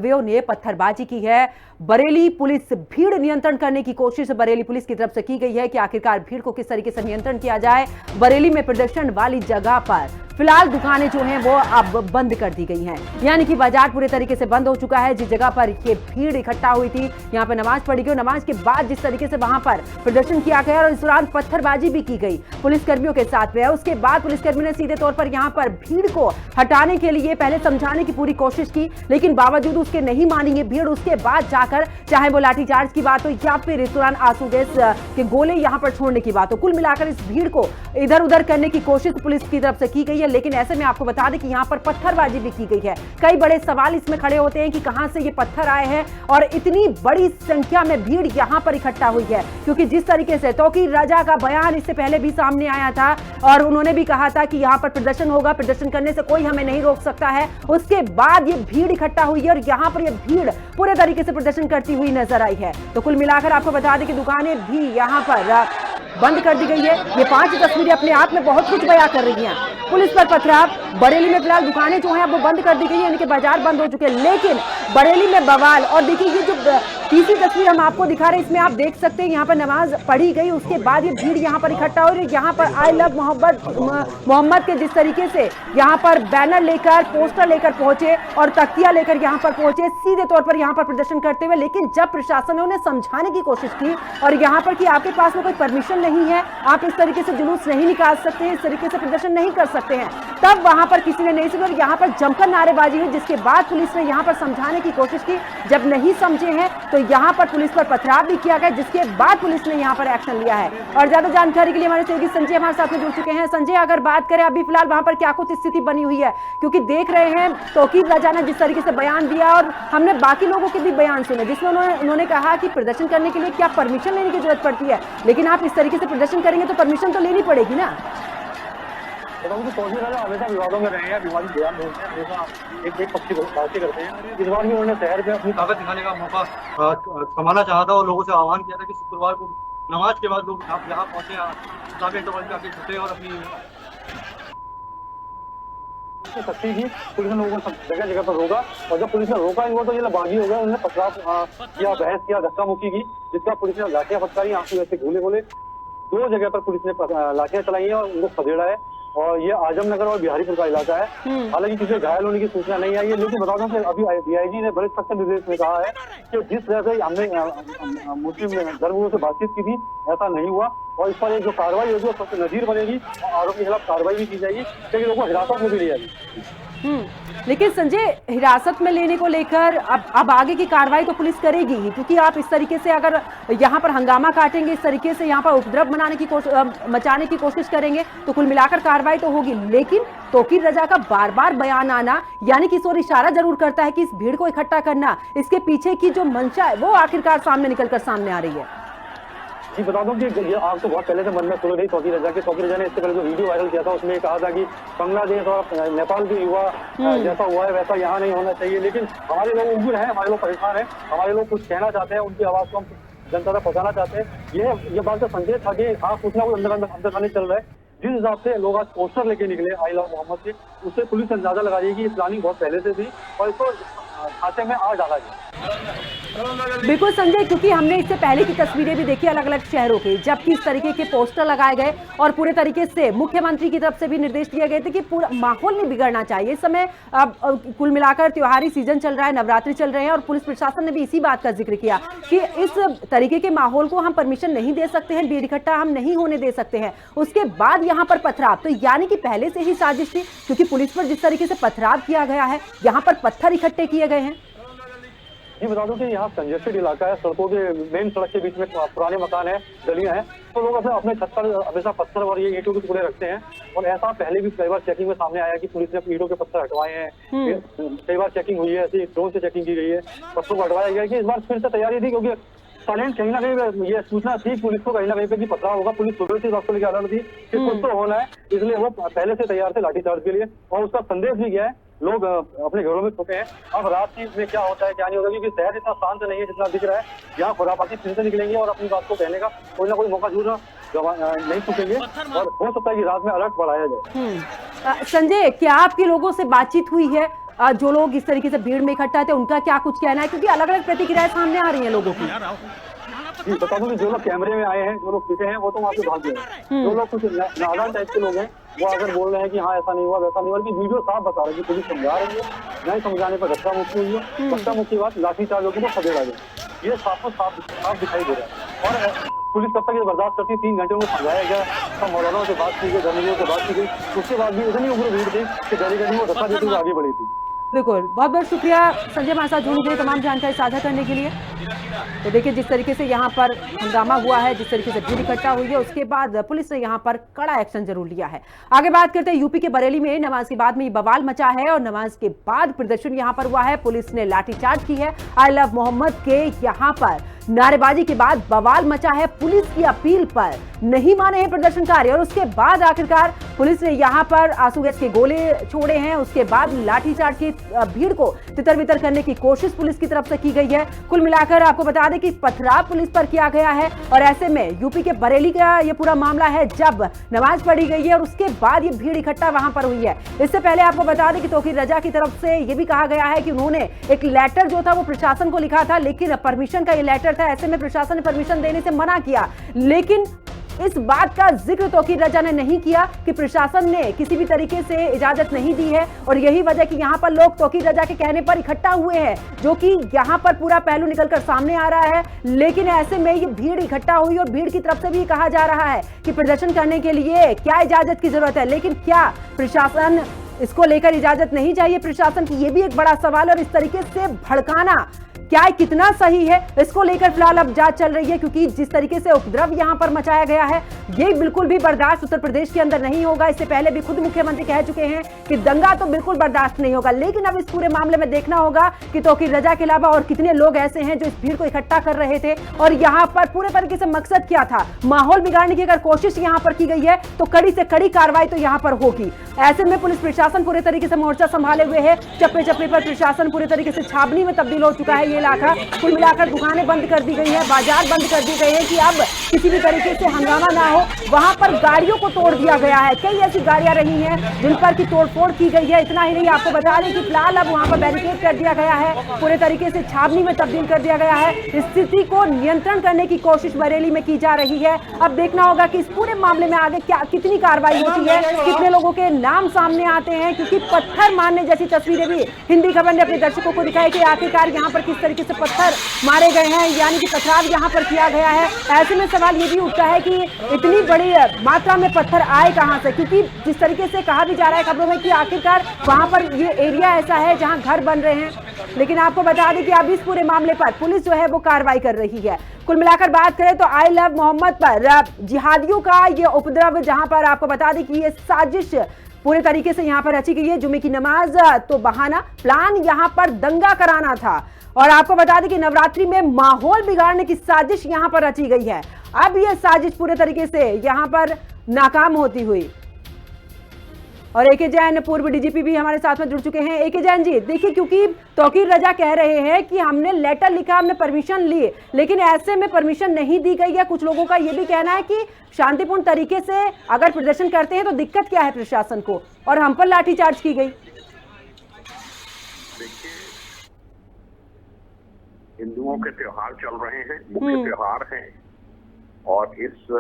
कर्मियों ने पत्थरबाजी की है। बरेली पुलिस भीड़ नियंत्रण करने की कोशिश बरेली पुलिस की तरफ से की गई है कि आखिरकार भीड़ को किस तरीके से नियंत्रण किया जाए। बरेली में प्रदर्शन वाली जगह पर फिलहाल दुकानें जो हैं वो अब बंद कर दी गई हैं, यानी कि बाजार पूरे तरीके से बंद हो चुका है। जिस जगह पर ये भीड़ इकट्ठा हुई थी यहाँ पर नमाज पढ़ी गई और नमाज के बाद जिस तरीके से वहां पर प्रदर्शन किया गया और इस दौरान पत्थरबाजी भी की गई पुलिसकर्मियों के साथ में। उसके बाद पुलिसकर्मियों ने सीधे तौर पर यहाँ पर भीड़ को हटाने के लिए पहले समझाने की पूरी कोशिश की, लेकिन बावजूद उसके नहीं मानी ये भीड़। उसके बाद जाकर चाहे वो लाठीचार्ज की बात हो या फिर इस दौरान आंसू गैस के गोले यहाँ पर छोड़ने की बात हो, कुल मिलाकर इस भीड़ को इधर उधर करने की कोशिश पुलिस की तरफ से की गई है। लेकिन ऐसे में आपको बता दें कि यहाँ पर पत्थरबाजी भी की गई है। कई बड़े सवाल इसमें खड़े होते हैं कि कहां से ये पत्थर आए हैं और इतनी बड़ी संख्या में भीड़ यहाँ पर इकट्ठा हुई है, क्योंकि जिस तरीके से तौकीर रजा का बयान इससे पहले भी सामने आया था और उन्होंने भी कहा था कि यहाँ पर प्रदर्शन होगा, प्रदर्शन करने से कोई हमें नहीं रोक सकता है। उसके बाद ये भीड़ इकट्ठा हुई है और यहाँ पर ये भीड़ पूरे तरीके से प्रदर्शन करती हुई नजर आई है। तो कुल मिलाकर आपको बता दें कि दुकानें भी यहाँ पर बंद कर दी गई है। ये 5 तस्वीरें अपने आप में बहुत कुछ बयां कर रही हैं। पुलिस पर पथराव, बरेली में फिलहाल दुकानें जो हैं वो बंद कर दी गई है, यानी कि बाजार बंद हो चुके हैं, लेकिन बरेली में बवाल। और देखिए ये जो तीसरी तस्वीर हम आपको दिखा रहे हैं इसमें आप देख सकते हैं यहाँ पर नमाज पढ़ी गई, उसके बाद ये भीड़ यहाँ पर इकट्ठा हो रही है। यहाँ पर आई लव मोहम्मद के जिस तरीके से यहाँ पर बैनर लेकर पोस्टर लेकर पहुंचे और तख्तियां लेकर यहाँ पर पहुंचे सीधे तौर पर यहाँ पर प्रदर्शन करते हुए, लेकिन जब प्रशासन ने उन्हें समझाने की कोशिश की और यहाँ पर कि आपके पास में कोई परमिशन नहीं है, आप इस तरीके से जुलूस नहीं निकाल सकते हैं, इस तरीके से प्रदर्शन नहीं कर सकते हैं, तब वहां पर किसी ने नहीं सुना और यहाँ पर जमकर नारेबाजी हुई, जिसके बाद पुलिस ने यहाँ पर समझाने की कोशिश की। जब नहीं समझे हैं तो यहाँ पर पुलिस पर पथराव भी किया गया, जिसके बाद पुलिस ने यहाँ पर एक्शन लिया है। और ज्यादा जानकारी के लिए हमारे सहयोगी संजय हमारे साथ में जुड़ चुके हैं। संजय, अगर बात करें अभी फिलहाल वहां पर क्या कुछ स्थिति बनी हुई है, क्योंकि देख रहे हैं तौकीर रजा ने जिस तरीके से बयान दिया और हमने बाकी लोगों के भी बयान सुने जिसमें उन्होंने कहा कि प्रदर्शन करने के लिए क्या परमिशन लेने की जरूरत पड़ती है, लेकिन आप इस तरीके से प्रदर्शन करेंगे तो परमिशन तो लेनी पड़ेगी ना। हमेशा विवादों में रहे हैं, विवादित बयान बोलते हैं, हमेशा एक पक्षी बातें करते हैं। इस बार भी उन्होंने शहर में अपनी ताकत दिखाने का मौका कमाना चाहा था और लोगों से आह्वान किया था कि शुक्रवार को नमाज के बाद लोग यहाँ पहुंचे और अपनी सख्ती की। पुलिस ने लोगों को जगह जगह पर रोका और जब पुलिस ने रोका इनको तो ये बागी हो गया, उन्होंने पथराव किया, बहस किया, धक्का मुक्की की, जिसका पुलिस ने लाठियां फटकारी, आंसू ऐसे गोले गोले 2 जगह पर पुलिस ने लाठियां चलाई हैं और उनको खदेड़ा है। और ये आजमनगर और बिहारीपुर का इलाका है। हालांकि किसी घायल होने की सूचना नहीं आई है, लेकिन बता दूं कि अभी डीआईजी ने बड़े सख्त निर्देश में कहा है कि जिस तरह से हमने मुस्लिम धर्मगुरुओं से बातचीत की थी ऐसा नहीं हुआ और इस पर एक जो कार्रवाई होगी वो सबसे नजीर बनेगी और आरोपी के खिलाफ कार्रवाई भी की जाएगी, लेकिन लोगों को हिरासत में भी लिया जाएगी। लेकिन संजय, हिरासत में लेने को लेकर अब आगे की कार्रवाई तो पुलिस करेगी ही, क्योंकि आप इस तरीके से अगर यहाँ पर हंगामा काटेंगे, इस तरीके से यहाँ पर उपद्रव मचाने की कोशिश करेंगे तो कुल मिलाकर कार्रवाई तो होगी। लेकिन तौकीर रजा का बार बार बयान आना यानी कि इस ओर इशारा जरूर करता है कि इस भीड़ को इकट्ठा करना, इसके पीछे की जो मंशा है वो आखिरकार सामने निकलकर सामने आ रही है। जी बता दूं कि ये आग तो बहुत पहले से मन में खुल गई तौकीर रजा के। तौकीर रजा ने इससे पहले जो वीडियो वायरल किया था उसमें कहा था कि बांग्लादेश और नेपाल के युवा जैसा हुआ है वैसा यहाँ नहीं होना चाहिए, लेकिन हमारे लोग उग्र हैं, हमारे लोग परेशान हैं, हमारे लोग कुछ कहना चाहते हैं, उनकी आवाज को हम जनता तक पहुंचाना चाहते हैं। ये बात का संकेत था कि हाँ कुछ ना कुछ अंदर खाने चल रहा है। जिस हिसाब से लोग आज पोस्टर लेके निकले आई लव मोहम्मद के, उससे पुलिस अंदाजा लगा रही है कि ये प्लानिंग बहुत पहले से थी और इसको खाते में आज डाला गया। बिल्कुल संजय, क्योंकि हमने इससे पहले की तस्वीरें भी देखी अलग अलग शहरों की, जब किस तरीके के पोस्टर लगाए गए और पूरे तरीके से मुख्यमंत्री की तरफ से भी निर्देश दिए गए थे कि पूरा माहौल नहीं बिगड़ना चाहिए। इस समय अब कुल मिलाकर त्योहारी सीजन चल रहा है, नवरात्रि चल रहे हैं और पुलिस प्रशासन ने भी इसी बात का जिक्र किया कि इस तरीके के माहौल को हम परमिशन नहीं दे सकते हैं, भीड़ इकट्ठा हम नहीं होने दे सकते हैं। उसके बाद यहाँ पर पथराव, तो यानी कि पहले से ही साजिश थी, क्योंकि पुलिस पर जिस तरीके से पथराव किया गया है, यहाँ पर पत्थर इकट्ठे किए गए हैं। जी बता दूं कि यहाँ कंजेस्टेड इलाका है, सड़कों के मेन सड़क के बीच में पुराने मकान है, गलियां हैं, तो लोग अपने छत पर हमेशा पत्थर और ये ईंटों के टुकड़े रखते हैं। और ऐसा पहले भी कई बार चेकिंग में सामने आया कि पुलिस ने ईंटों के पत्थर हटवाए हैं, कई बार चेकिंग हुई है, ऐसी ड्रोन से चेकिंग की गई है, पत्थरों को हटवाया गया कि इस बार फिर से तैयारी थी, क्योंकि साइलेंट कहीं ना कहीं ये सूचना थी पुलिस को कहीं ना कहीं पे कि पथराव होगा। पुलिस सुबह से रास्ते लेके अलर्ट थी कि कुछ तो होना है, इसलिए वो पहले से तैयार थे लाठीचार्ज के लिए और उसका संदेश भी गया है। लोग अपने घरों में छुपे हैं। अब रात में क्या होता है क्या नहीं होता, क्योंकि शहर इतना शांत नहीं है जितना दिख रहा है। यहाँ खुरापाती फिर से निकलेंगे और अपनी बात को कहने का कोई ना कोई मौका जरूर नहीं छूटेंगे और हो सकता है कि रात में अलर्ट बढ़ाया जाए। संजय, क्या आपके लोगों से बातचीत हुई है जो लोग इस तरीके से भीड़ में इकट्ठा थे उनका क्या कुछ कहना है, क्योंकि अलग अलग प्रतिक्रियाएं सामने आ रही हैं लोगों की। जी बता दूं कि जो लोग कैमरे में आए हैं, जो लोग पीछे हैं, वो तो वहाँ से भाग गए। जो लोग कुछ नादान टाइप के लोग हैं, वो अगर बोल रहे हैं कि हाँ ऐसा नहीं हुआ वैसा नहीं हुआ, कि वीडियो साफ बता रही है, पुलिस समझा रही है, नहीं समझाने पर धक्का मुक्की हुई है, धक्का मुक्की बाद लाठीचार्ज होकर वो खदेड़ा गया। ये साफ दिखाई दे रहा है। और पुलिस कब तक ये बर्दाश्त करती, 3 घंटे में समझाया गया, सब मौलानाओं से बात की गई, धर्मियों से बात की गई, उसके बाद भी इतनी उग्र भीड़ थी कि डेलीगेट वो धक्का देते हुए आगे बढ़ी थी। बिल्कुल, बहुत बहुत शुक्रिया संजय हमारे साथ जुड़ने के लिए, तमाम जानकारी साझा करने के लिए। तो देखिए जिस तरीके से यहाँ पर हंगामा हुआ है, जिस तरीके से भीड़ इकट्ठा हुई है, उसके बाद पुलिस ने यहाँ पर कड़ा एक्शन जरूर लिया है। आगे बात करते हैं यूपी के बरेली में नमाज के बाद में बवाल मचा है और नमाज के बाद प्रदर्शन यहाँ पर हुआ है। पुलिस ने लाठीचार्ज की है। आई लव मोहम्मद के यहाँ पर नारेबाजी के बाद बवाल मचा है। पुलिस की अपील पर नहीं माने हैं प्रदर्शनकारी और उसके बाद आखिरकार पुलिस ने यहां पर आंसू गैस के गोले छोड़े हैं। उसके बाद लाठीचार्ज की भीड़ को तितर-बितर करने की कोशिश पुलिस की तरफ से की गई है। कुल मिलाकर आपको बता दें कि पथराव पुलिस पर किया गया है और ऐसे में यूपी के बरेली का यह पूरा मामला है, जब नमाज पढ़ी गई है और उसके बाद ये भीड़ इकट्ठा वहां पर हुई है। इससे पहले आपको बता दें कि तौकीर रजा की तरफ से यह भी कहा गया है कि उन्होंने एक लेटर जो था वो प्रशासन को लिखा था, लेकिन परमिशन का ये लेटर था, ऐसे में प्रशासन ने परमिशन देने से मना किया। लेकिन इस बात का जिक्र तौकीर रजा ने नहीं किया कि प्रशासन ने किसी भी तरीके से इजाजत नहीं दी है और यही वजह कि यहां पर लोग तौकीर रजा के कहने पर इकट्ठा हुए हैं, जो कि यहां पर पूरा पहलू निकलकर सामने आ रहा है। लेकिन ऐसे में ये भीड़ इकट्ठा हुई और भीड़ की तरफ से भी कहा जा रहा है कि प्रदर्शन करने के लिए क्या इजाजत की जरूरत है, लेकिन क्या प्रशासन इसको लेकर इजाजत नहीं चाहिए प्रशासन की, ये भी एक बड़ा सवाल। और इस तरीके से भड़काना क्या कितना सही है, इसको लेकर फिलहाल अब जांच चल रही है, क्योंकि जिस तरीके से उपद्रव यहां पर मचाया गया है ये बिल्कुल भी बर्दाश्त उत्तर प्रदेश के अंदर नहीं होगा। इससे पहले भी खुद मुख्यमंत्री कह चुके हैं कि दंगा तो बिल्कुल बर्दाश्त नहीं होगा। लेकिन अब इस पूरे मामले में देखना होगा कि तौकीर रजा के अलावा और कितने लोग ऐसे हैं जो इस भीड़ को इकट्ठा कर रहे थे और यहां पर पूरे तरीके से मकसद क्या था, माहौल बिगाड़ने की अगर कोशिश यहां पर की गई है तो कड़ी से कड़ी कार्रवाई तो यहां पर होगी। ऐसे में पुलिस प्रशासन पूरे तरीके से मोर्चा संभाले हुए है। चप्पे चप्पे पर प्रशासन पूरे तरीके से छावनी में तब्दील हो चुका है ये इलाका। कुल मिलाकर दुकानें बंद कर दी गई हैं, बाजार बंद कर दी गई है कि अब किसी भी तरीके से हंगामा ना हो। वहां पर गाड़ियों को तोड़ दिया गया है, कई ऐसी गाड़ियां रही हैं जिन पर की तोड़फोड़ की गई है। इतना ही नहीं, आपको बता दें कि फिलहाल अब वहां पर बैरिकेड कर दिया गया है, पूरे तरीके से छावनी में तब्दील कर दिया गया है। स्थिति को नियंत्रण करने की कोशिश बरेली में की जा रही है। अब देखना होगा कि इस पूरे मामले में आगे क्या कितनी कार्रवाई होती है, कितने लोगों के नाम सामने आते हैं, क्योंकि पत्थर मारने जैसी तस्वीरें भी हिंदी खबर ने अपने दर्शकों को दिखाई कि आखिरकार यहाँ पर किस तरीके से पत्थर मारे गए हैं, यानी कि पथराव यहाँ पर किया गया है। ऐसे में सवाल ये भी उठता है कि इतनी बड़ी मात्रा में पत्थर आए कहां से, क्योंकि जिस तरीके से कहा भी जा रहा है खबरों में कि आखिरकार वहां पर ये एरिया ऐसा है जहां घर बन रहे हैं। लेकिन आपको बता दें कि अब इस पूरे मामले पर पुलिस जो है वो कार्रवाई कर रही है। कुल मिलाकर बात करें तो आई लव मोहम्मद पर जिहादियों का ये उपद्रव, जहां पर आपको बता दें कि ये साजिश पूरे तरीके से यहाँ पर रची गई है। जुमे की नमाज तो बहाना, प्लान यहाँ पर दंगा कराना था। और आपको बता दें कि नवरात्रि में माहौल बिगाड़ने की साजिश यहाँ पर रची गई है। अब यह साजिश पूरे तरीके से यहाँ पर नाकाम होती हुई। और एके जैन पूर्व डीजीपी भी हमारे साथ में जुड़ चुके हैं। एके जैन जी, देखिए क्योंकि तौकीर रजा कह रहे हैं कि हमने लेटर लिखा, हमने परमिशन ली, लेकिन ऐसे में परमिशन नहीं दी गई है। कुछ लोगों का यह भी कहना है कि शांतिपूर्ण तरीके से अगर प्रदर्शन करते हैं तो दिक्कत क्या है प्रशासन को, और हम पर लाठीचार्ज की गई। हिंदुओं के त्योहार चल रहे हैं, मुख्य त्योहार हैं, और इस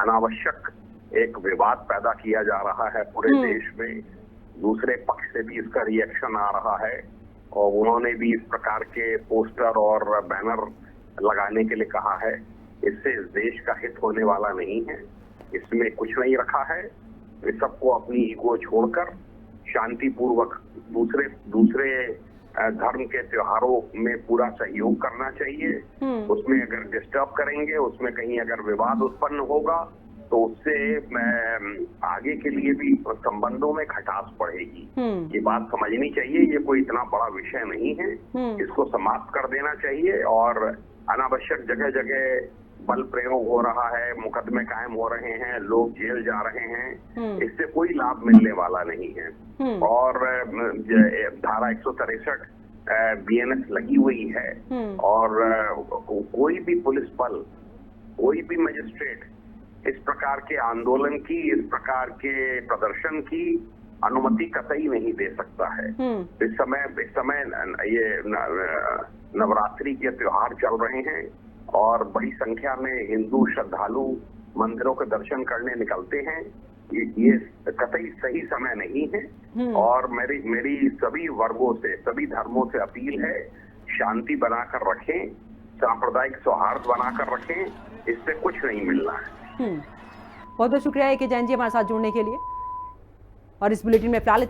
अनावश्यक एक विवाद पैदा किया जा रहा है पूरे देश में। दूसरे पक्ष से भी इसका रिएक्शन आ रहा है और उन्होंने भी इस प्रकार के पोस्टर और बैनर लगाने के लिए कहा है। इससे इस देश का हित होने वाला नहीं है, इसमें कुछ नहीं रखा है। इस सबको अपनी ईगो छोड़कर शांतिपूर्वक दूसरे धर्म के त्योहारों में पूरा सहयोग करना चाहिए। उसमें अगर डिस्टर्ब करेंगे, उसमें कहीं अगर विवाद उत्पन्न होगा तो उससे आगे के लिए भी संबंधों में खटास पड़ेगी। ये बात समझनी चाहिए, ये कोई इतना बड़ा विषय नहीं है, इसको समाप्त कर देना चाहिए। और अनावश्यक जगह जगह बल प्रयोग हो रहा है, मुकदमे कायम हो रहे हैं, लोग जेल जा रहे हैं, इससे कोई लाभ मिलने वाला नहीं है। और धारा 163 BNS लगी हुई है और कोई भी पुलिस बल, कोई भी मजिस्ट्रेट इस प्रकार के आंदोलन की, इस प्रकार के प्रदर्शन की अनुमति कतई नहीं दे सकता है। इस समय ये नवरात्रि के त्योहार चल रहे हैं और बड़ी संख्या में हिंदू श्रद्धालु मंदिरों के दर्शन करने निकलते हैं। ये कतई सही समय नहीं है और मेरी सभी वर्गों से, सभी धर्मों से अपील है, शांति बनाकर रखें, सांप्रदायिक सौहार्द बनाकर रखें, इससे कुछ नहीं मिलना है। बहुत बहुत शुक्रिया ए के जैन जी हमारे साथ जुड़ने के लिए। और इस बुलेटिन में फिलहाल